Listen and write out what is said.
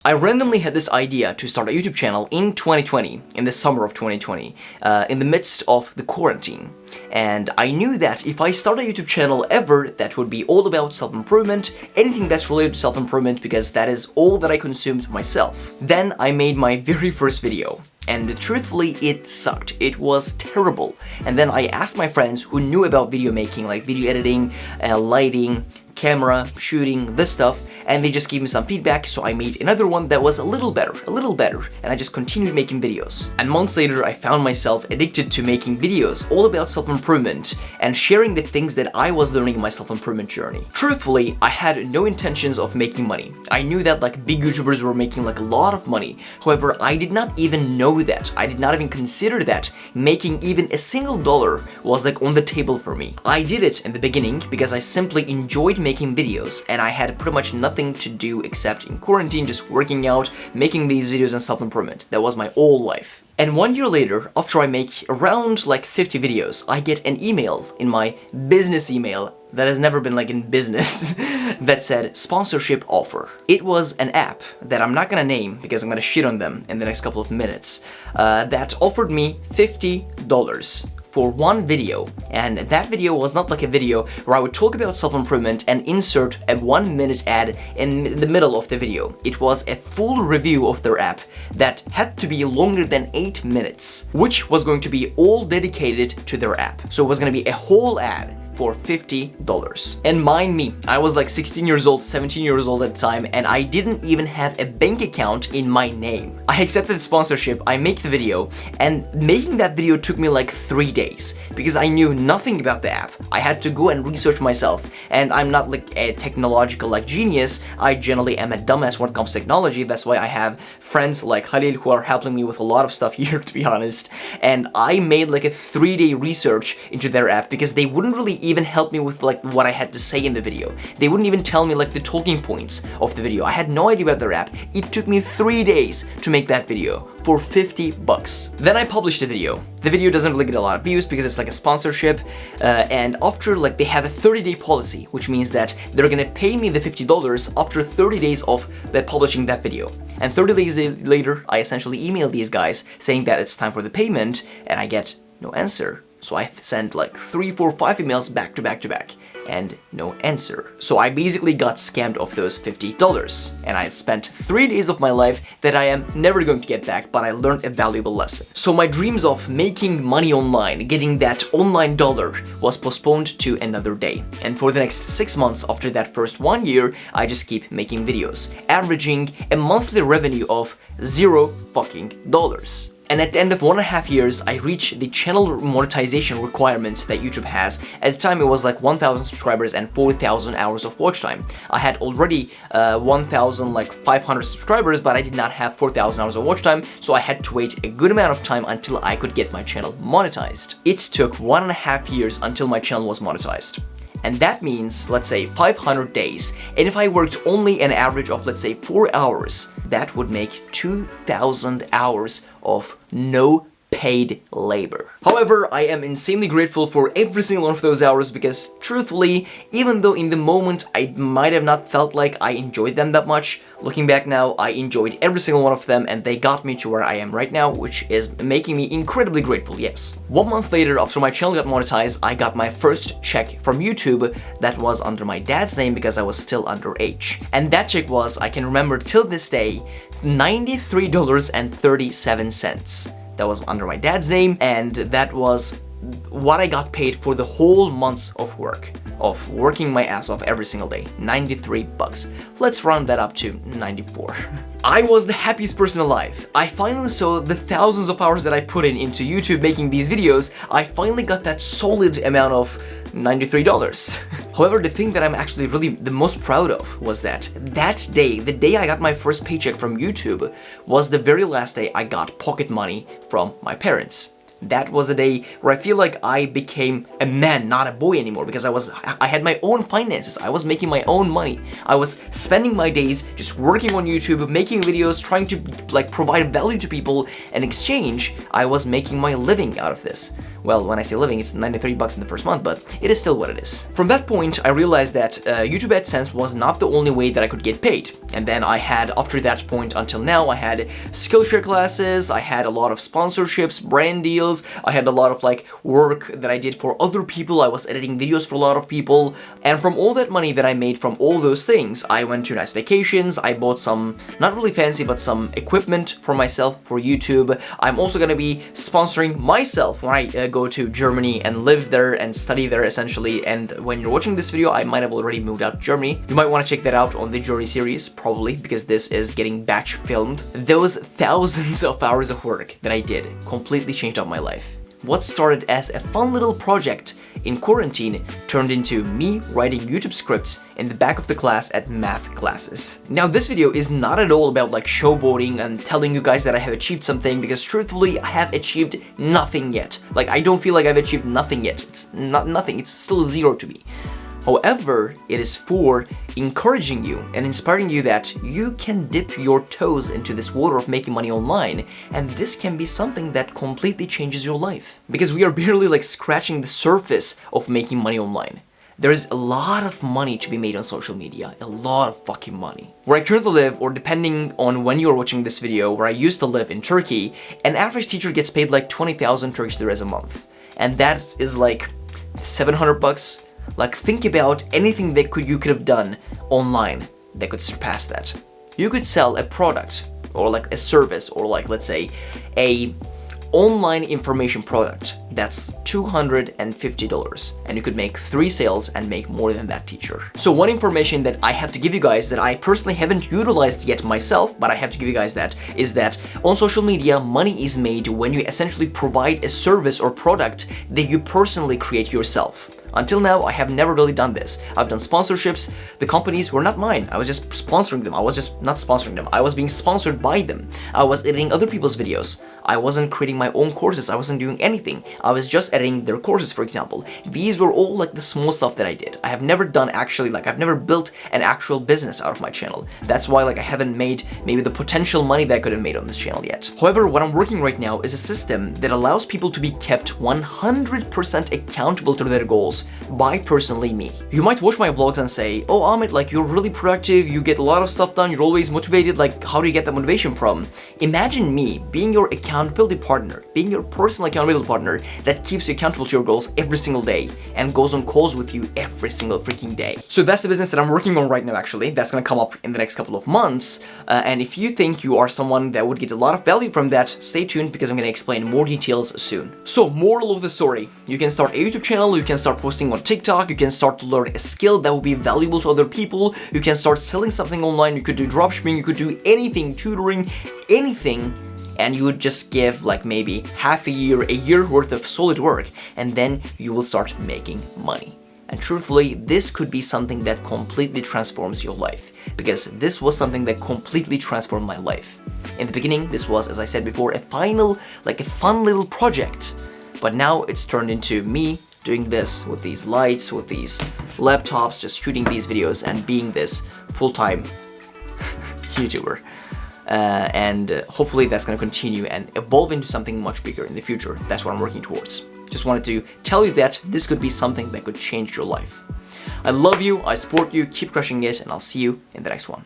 I randomly had this idea to start a YouTube channel in 2020, in the summer of 2020, in the midst of the quarantine. And I knew that if I start a YouTube channel ever that would be all about self-improvement, anything that's related to self-improvement, because that is all that I consumed myself. Then I made my very first video. And truthfully, it sucked. It was terrible. And then I asked my friends who knew about video making, like video editing, lighting, camera, shooting, this stuff, and they just gave me some feedback, so I made another one that was a little better, and I just continued making videos. And months later, I found myself addicted to making videos all about self-improvement and sharing the things that I was learning in my self-improvement journey. Truthfully, I had no intentions of making money. I knew that like big YouTubers were making like a lot of money. However, I did not even know that. I did not even consider that making even a single dollar was like on the table for me. I did it in the beginning because I simply enjoyed making videos, and I had pretty much nothing to do except in quarantine, just working out, making these videos and self-improvement. That was my whole life. And 1 year later, after I make around like 50 videos, I get an email in my business email that has never been like in business that said sponsorship offer. It was an app that I'm not gonna name because I'm gonna shit on them in the next couple of minutes, that offered me $50 for one video. And that video was not like a video where I would talk about self-improvement and insert a 1 minute ad in the middle of the video. It was a full review of their app that had to be longer than 8 minutes, which was going to be all dedicated to their app. So it was going to be a whole ad for $50. And mind me, I was like 16 years old, 17 years old at the time, and I didn't even have a bank account in my name. I accepted the sponsorship, I make the video, and making that video took me like 3 days because I knew nothing about the app. I had to go and research myself, and I'm not like a technological like genius. I generally am a dumbass when it comes to technology. That's why I have friends like Khalil who are helping me with a lot of stuff here, to be honest. And I made like a 3-day research into their app because they wouldn't really even help me with like what I had to say in the video. They wouldn't even tell me like the talking points of the video. I had no idea about their app. It took me 3 days to make that video for $50. Then I published the video. The video doesn't really get a lot of views because it's like a sponsorship, and after like they have a 30-day policy, which means that they're gonna pay me the $50 after 30 days of publishing that video. And 30 days later, I essentially email these guys saying that it's time for the payment, and I get no answer. So I sent like 3, 4, 5 emails back to back to back, and no answer. So I basically got scammed of those $50, and I had spent 3 days of my life that I am never going to get back, but I learned a valuable lesson. So my dreams of making money online, getting that online dollar, was postponed to another day. And for the next 6 months after that first 1 year, I just keep making videos, averaging a monthly revenue of $0 fucking dollars. And at the end of 1.5 years, I reached the channel monetization requirements that YouTube has. At the time, it was like 1,000 subscribers and 4,000 hours of watch time. I had already 1,500 subscribers, but I did not have 4,000 hours of watch time, so I had to wait a good amount of time until I could get my channel monetized. It took 1.5 years until my channel was monetized. And that means, let's say, 500 days. And if I worked only an average of, let's say, 4 hours, that would make 2,000 hours of no paid labor. However, I am insanely grateful for every single one of those hours because, truthfully, even though in the moment I might have not felt like I enjoyed them that much, looking back now, I enjoyed every single one of them, and they got me to where I am right now, which is making me incredibly grateful, yes. 1 month later, after my channel got monetized, I got my first check from YouTube that was under my dad's name because I was still underage. And that check was, I can remember till this day, $93.37. That was under my dad's name, and that was what I got paid for the whole months of work, of working my ass off every single day. $93. Let's round that up to 94. I was the happiest person alive. I finally saw the thousands of hours that I put into YouTube making these videos. I finally got that solid amount of $93. However, the thing that I'm actually really the most proud of was that day, the day I got my first paycheck from YouTube, was the very last day I got pocket money from my parents. That was a day where I feel like I became a man, not a boy anymore, because I had my own finances. I was making my own money. I was spending my days just working on YouTube, making videos, trying to like provide value to people. In exchange, I was making my living out of this, Well, when I say living, it's 93 bucks in the first month, but it is still what it is. From that point, I realized that YouTube AdSense was not the only way that I could get paid. And then I had, after that point until now, I had SKILLSHARE classes, I had a lot of sponsorships, brand deals, I had a lot of like work that I did for other people, I was editing videos for a lot of people, and from all that money that I made from all those things, I went to nice vacations, I bought some, not really fancy, but some equipment for myself for YouTube. I'm also gonna be sponsoring myself when I go to Germany and live there and study there essentially, and when you're watching this video, I might have already moved out to Germany. You might want to check that out on the Journey series, probably, because this is getting batch filmed. Those thousands of hours of work that I did completely changed up my life. What started as a fun little project in quarantine turned into me writing YouTube scripts in the back of the class at math classes. Now this video is not at all about like showboating and telling you guys that I have achieved something, because truthfully I have achieved nothing yet. Like, I don't feel like I've achieved nothing yet. It's not nothing, it's still zero to me. However, it is for encouraging you and inspiring you that you can dip your toes into this water of making money online, and this can be something that completely changes your life. Because we are barely like scratching the surface of making money online. There is a lot of money to be made on social media, a lot of fucking money. Where I currently live, or depending on when you're watching this video, where I used to live in Turkey, an average teacher gets paid like 20,000 Turkish liras a month. And that is like 700 bucks. Like, think about anything that you could have done online that could surpass that. You could sell a product, or like a service, or like, let's say, a online information product that's $250, and you could make 3 sales and make more than that teacher. So one information that I have to give you guys that I personally haven't utilized yet myself, but I have to give you guys that, is that on social media, money is made when you essentially provide a service or product that you personally create yourself. Until now, I have never really done this. I've done sponsorships. The companies were not mine. I was just sponsoring them. I was just not sponsoring them. I was being sponsored by them. I was editing other people's videos. I wasn't creating my own courses. I wasn't doing anything. I was just editing their courses, for example. These were all like the small stuff that I did. I have never done actually, like, I've never built an actual business out of my channel. That's why, like, I haven't made maybe the potential money that I could have made on this channel yet. However, what I'm working right now is a system that allows people to be kept 100% accountable to their goals by personally me. You might watch my vlogs and say, oh Ahmed, like, you're really productive, you get a lot of stuff done, you're always motivated, like, how do you get that motivation from? Imagine me being your accountability partner, being your personal accountability partner that keeps you accountable to your goals every single day and goes on calls with you every single freaking day. So that's the business that I'm working on right now, actually. That's gonna come up in the next couple of months. And if you think you are someone that would get a lot of value from that, stay tuned, because I'm gonna explain more details soon. So, moral of the story, you can start a YouTube channel, you can start posting on TikTok, you can start to learn a skill that will be valuable to other people, you can start selling something online, you could do dropshipping, you could do anything, tutoring, anything, and you would just give like maybe half a year worth of solid work, and then you will start making money. And truthfully, this could be something that completely transforms your life, because this was something that completely transformed my life. In the beginning, this was, as I said before, a fun little project, but now it's turned into me doing this with these lights, with these laptops, just shooting these videos and being this full-time YouTuber. And hopefully that's going to continue and evolve into something much bigger in the future. That's what I'm working towards. Just wanted to tell you that this could be something that could change your life. I love you, I support you, keep crushing it, and I'll see you in the next one.